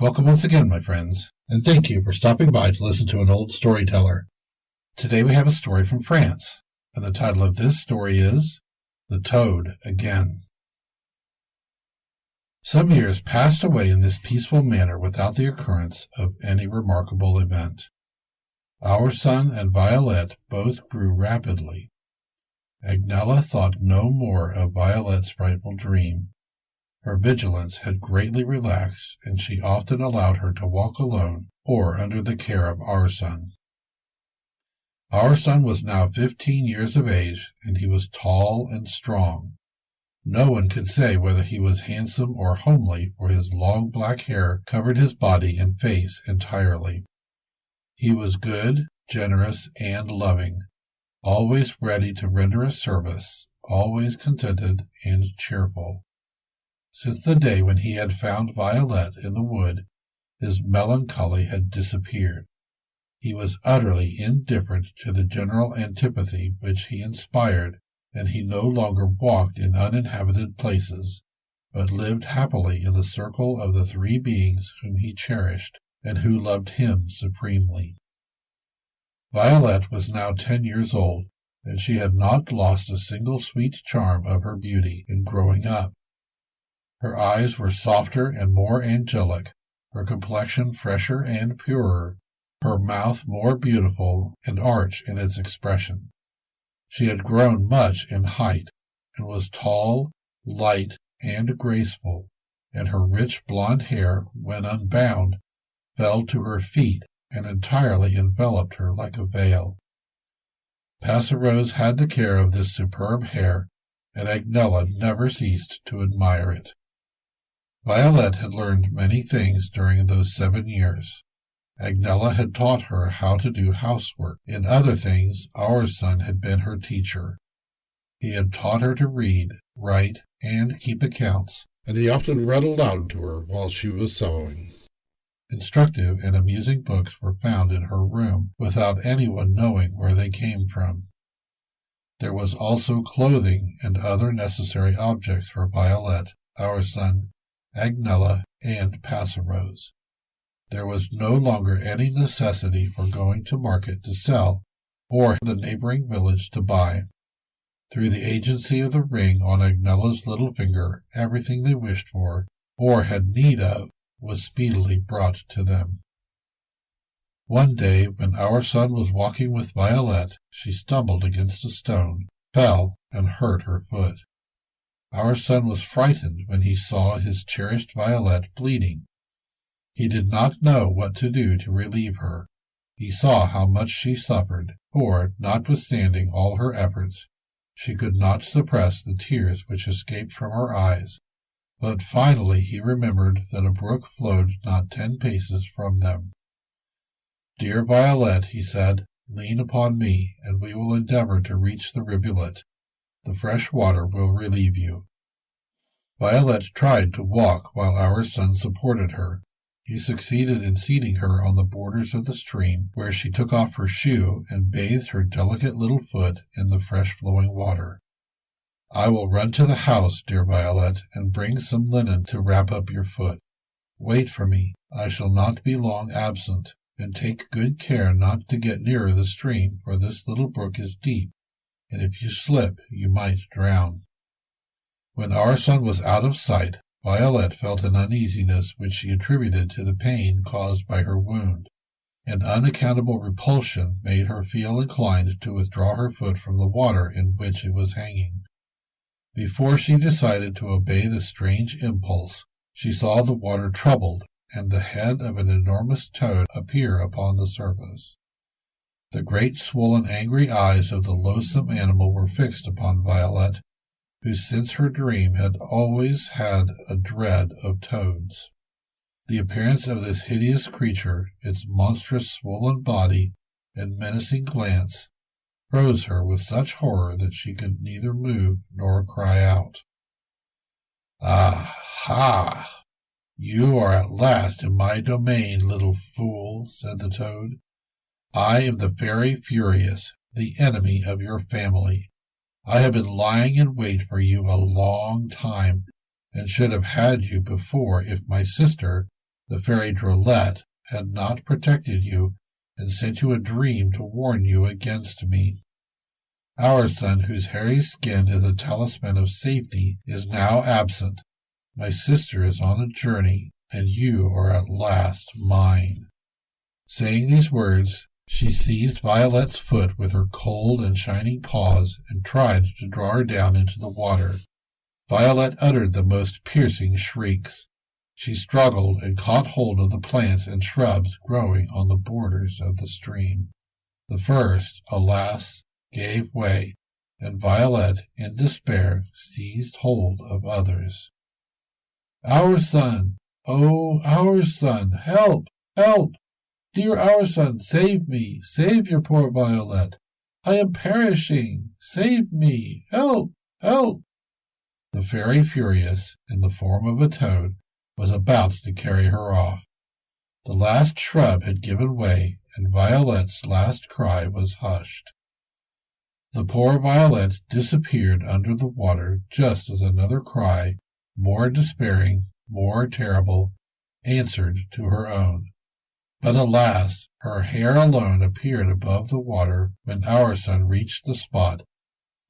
Welcome once again, my friends, and thank you for stopping by to listen to an old storyteller. Today we have a story from France, and the title of this story is The Toad Again. Some years passed away in this peaceful manner without the occurrence of any remarkable event. Ourson and Violet both grew rapidly. Agnella thought no more of Violet's frightful dream. Her vigilance had greatly relaxed, and she often allowed her to walk alone or under the care of Ourson. Ourson was now 15 years of age, and he was tall and strong. No one could say whether he was handsome or homely, for his long black hair covered his body and face entirely. He was good, generous, and loving, always ready to render a service, always contented and cheerful. Since the day when he had found Violet in the wood, his melancholy had disappeared. He was utterly indifferent to the general antipathy which he inspired, and he no longer walked in uninhabited places, but lived happily in the circle of the three beings whom he cherished, and who loved him supremely. Violet was now 10 years old, and she had not lost a single sweet charm of her beauty in growing up. Her eyes were softer and more angelic, her complexion fresher and purer, her mouth more beautiful and arch in its expression. She had grown much in height, and was tall, light, and graceful, and her rich blonde hair, when unbound, fell to her feet and entirely enveloped her like a veil. Passerose had the care of this superb hair, and Agnella never ceased to admire it. Violet had learned many things during those 7 years. Agnella had taught her how to do housework. In other things, Ourson had been her teacher. He had taught her to read, write, and keep accounts, and he often read aloud to her while she was sewing. Instructive and amusing books were found in her room without anyone knowing where they came from. There was also clothing and other necessary objects for Violet, Ourson, Agnella, and Passerose. There was no longer any necessity for going to market to sell, or the neighboring village to buy. Through the agency of the ring on Agnella's little finger, everything they wished for, or had need of, was speedily brought to them. One day, when Ourson was walking with Violet, she stumbled against a stone, fell, and hurt her foot. Ourson was frightened when he saw his cherished Violet bleeding. He did not know what to do to relieve her. He saw how much she suffered, for, notwithstanding all her efforts, she could not suppress the tears which escaped from her eyes, but finally he remembered that a brook flowed not 10 paces from them. "Dear Violet," he said, "lean upon me, and we will endeavor to reach the rivulet. The fresh water will relieve you." Violet tried to walk while Ourson supported her. He succeeded in seating her on the borders of the stream, where she took off her shoe and bathed her delicate little foot in the fresh-flowing water. "I will run to the house, dear Violet, and bring some linen to wrap up your foot. Wait for me. I shall not be long absent, and take good care not to get nearer the stream, for this little brook is deep, and if you slip, you might drown." When Ourson was out of sight, Violet felt an uneasiness which she attributed to the pain caused by her wound. An unaccountable repulsion made her feel inclined to withdraw her foot from the water in which it was hanging. Before she decided to obey the strange impulse, she saw the water troubled, and the head of an enormous toad appear upon the surface. The great swollen angry eyes of the loathsome animal were fixed upon Violet, who since her dream had always had a dread of toads. The appearance of this hideous creature, its monstrous swollen body and menacing glance, froze her with such horror that she could neither move nor cry out. "Ah, ha! You are at last in my domain, little fool," said the toad. "I am the Fairy Furious, the enemy of your family. I have been lying in wait for you a long time, and should have had you before if my sister, the fairy Drolette had not protected you and sent you a dream to warn you against me. Ourson, whose hairy skin is a talisman of safety, is now absent. My sister is on a journey, and you are at last mine." Saying these words, she seized Violet's foot with her cold and shining paws and tried to draw her down into the water. Violet uttered the most piercing shrieks. She struggled and caught hold of the plants and shrubs growing on the borders of the stream. The first, alas, gave way, and Violet, in despair, seized hold of others. "Ourson! Oh, Ourson! Help! Help! Dear Ourson, save me! Save your poor Violet! I am perishing! Save me! Help! Help!" The fairy, furious, in the form of a toad, was about to carry her off. The last shrub had given way, and Violet's last cry was hushed. The poor Violet disappeared under the water just as another cry, more despairing, more terrible, answered to her own. But alas, her hair alone appeared above the water when Ourson reached the spot,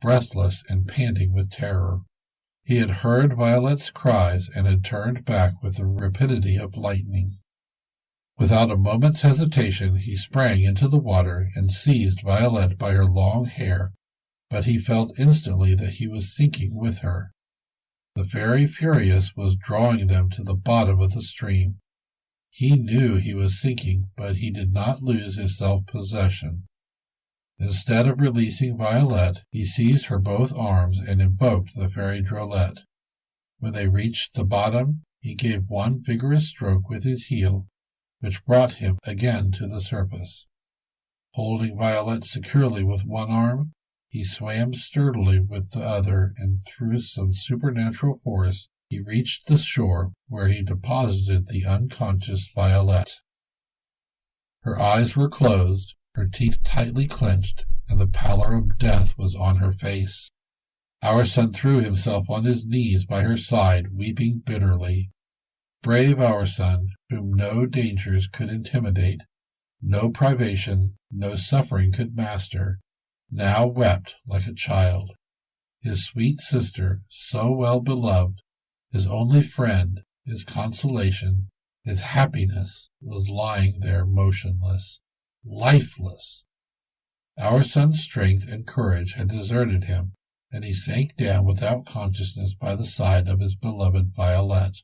breathless and panting with terror. He had heard Violet's cries and had turned back with the rapidity of lightning. Without a moment's hesitation, he sprang into the water and seized Violet by her long hair, but he felt instantly that he was sinking with her. The fairy, furious, was drawing them to the bottom of the stream. He knew he was sinking, but he did not lose his self-possession. Instead of releasing Violet, he seized her both arms and invoked the fairy Drolette. When they reached the bottom, he gave one vigorous stroke with his heel, which brought him again to the surface. Holding Violet securely with one arm, he swam sturdily with the other, and through some supernatural force he reached the shore, where he deposited the unconscious Violet. Her eyes were closed, her teeth tightly clenched, and the pallor of death was on her face. Ourson threw himself on his knees by her side, weeping bitterly. Brave Ourson, whom no dangers could intimidate, no privation, no suffering could master, now wept like a child. His sweet sister, so well beloved, his only friend, his consolation, his happiness, was lying there motionless, lifeless. Ourson's strength and courage had deserted him, and he sank down without consciousness by the side of his beloved Violet.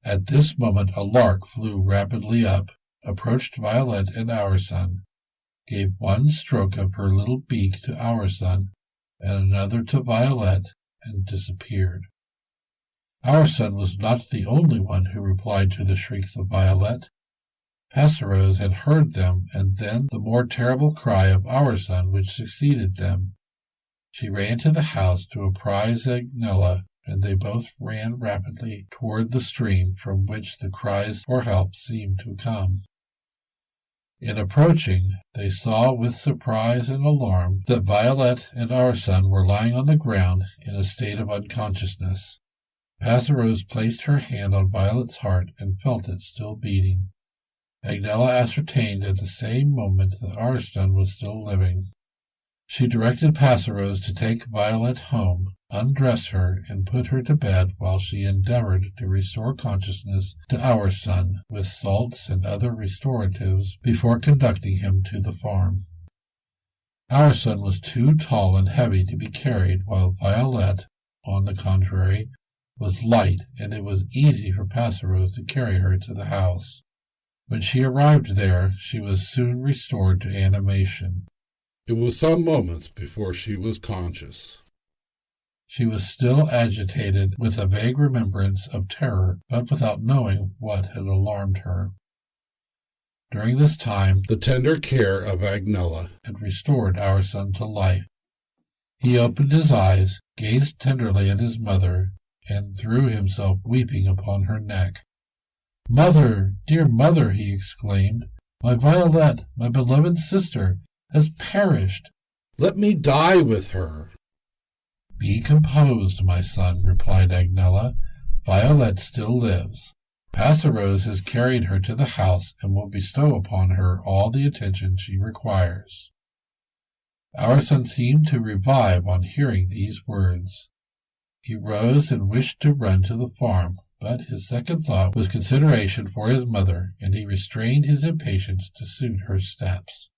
At this moment a lark flew rapidly up, approached Violet and Ourson, gave one stroke of her little beak to Ourson, and another to Violet, and disappeared. Ourson was not the only one who replied to the shrieks of Violet. Passerose had heard them, and then the more terrible cry of Ourson which succeeded them. She ran to the house to apprise Agnella, and they both ran rapidly toward the stream from which the cries for help seemed to come. In approaching, they saw with surprise and alarm that Violet and Ourson were lying on the ground in a state of unconsciousness. Passerose placed her hand on Violet's heart and felt it still beating. Agnella ascertained at the same moment that Ourson was still living. She directed Passerose to take Violet home, undress her, and put her to bed while she endeavored to restore consciousness to Ourson with salts and other restoratives before conducting him to the farm. Ourson was too tall and heavy to be carried, while Violet, on the contrary, was light, and it was easy for Passerose to carry her to the house. When she arrived there, she was soon restored to animation. It was some moments before she was conscious. She was still agitated with a vague remembrance of terror, but without knowing what had alarmed her. During this time, the tender care of Agnella had restored Ourson to life. He opened his eyes, gazed tenderly at his mother, and threw himself weeping upon her neck. "Mother, dear mother," he exclaimed, "my Violet, my beloved sister, has perished." "Let me die with her." "Be composed, my son," replied Agnella. "Violet still lives. Passerose has carried her to the house and will bestow upon her all the attention she requires." Ourson seemed to revive on hearing these words. He rose and wished to run to the farm, but his second thought was consideration for his mother, and he restrained his impatience to suit her steps.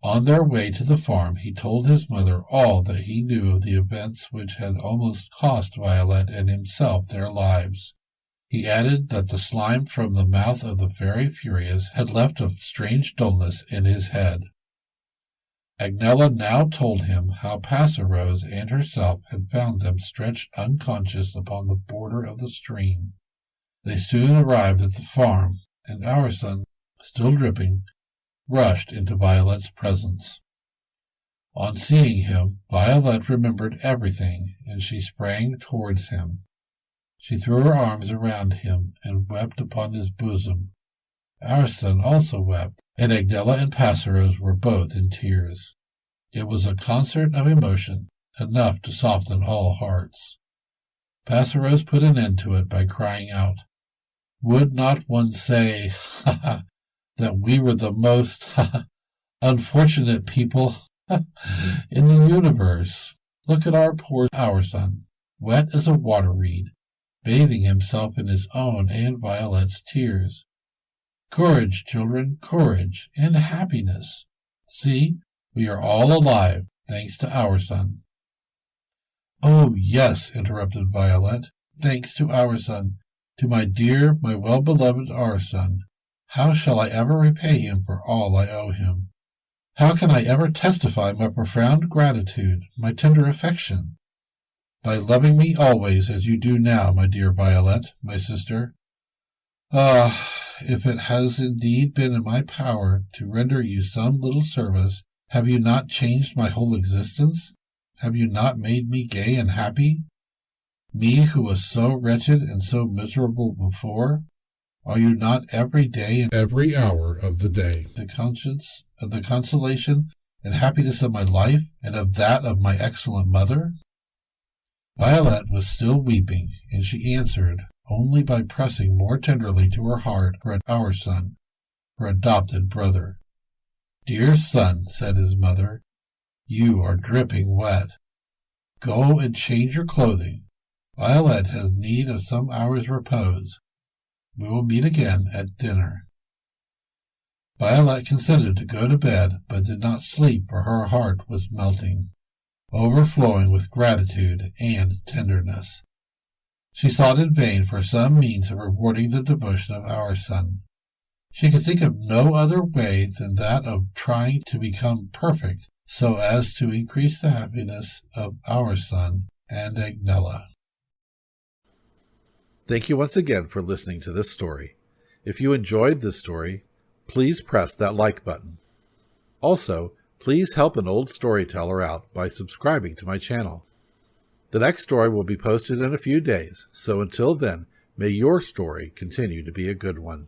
On their way to the farm, he told his mother all that he knew of the events which had almost cost Violet and himself their lives. He added that the slime from the mouth of the Fairy Furious had left a strange dullness in his head. Agnella now told him how Passerose and herself had found them stretched unconscious upon the border of the stream. They soon arrived at the farm, and Ourson, still dripping, rushed into Violet's presence. On seeing him, Violet remembered everything, and she sprang towards him. She threw her arms around him and wept upon his bosom. Ourson also wept, and Agnella and Passerose were both in tears. It was a concert of emotion, enough to soften all hearts. Passerose put an end to it by crying out, "Would not one say, that we were the most, unfortunate people, in the universe? Look at our poor Ourson, wet as a water reed, bathing himself in his own and Violet's tears. Courage, children, courage, and happiness. See, we are all alive, thanks to Ourson." "Oh, yes," interrupted Violet, "thanks to Ourson, to my dear, my well-beloved Ourson. How shall I ever repay him for all I owe him? How can I ever testify my profound gratitude, my tender affection? By loving me always as you do now, my dear Violet, my sister. Ah, if it has indeed been in my power to render you some little service, have you not changed my whole existence? Have you not made me gay and happy? Me who was so wretched and so miserable before? Are you not every day and every hour of the day the consolation and happiness of my life and of that of my excellent mother?" Violet was still weeping, and she answered only by pressing more tenderly to her heart her Ourson, her adopted brother. "Dear son," said his mother, "you are dripping wet. Go and change your clothing. Violet has need of some hours' repose. We will meet again at dinner." Violet consented to go to bed, but did not sleep, for her heart was melting, overflowing with gratitude and tenderness. She sought in vain for some means of rewarding the devotion of Ourson. She could think of no other way than that of trying to become perfect, so as to increase the happiness of Ourson and Agnella. Thank you once again for listening to this story. If you enjoyed this story, please press that like button. Also, please help an old storyteller out by subscribing to my channel. The next story will be posted in a few days, so until then, may your story continue to be a good one.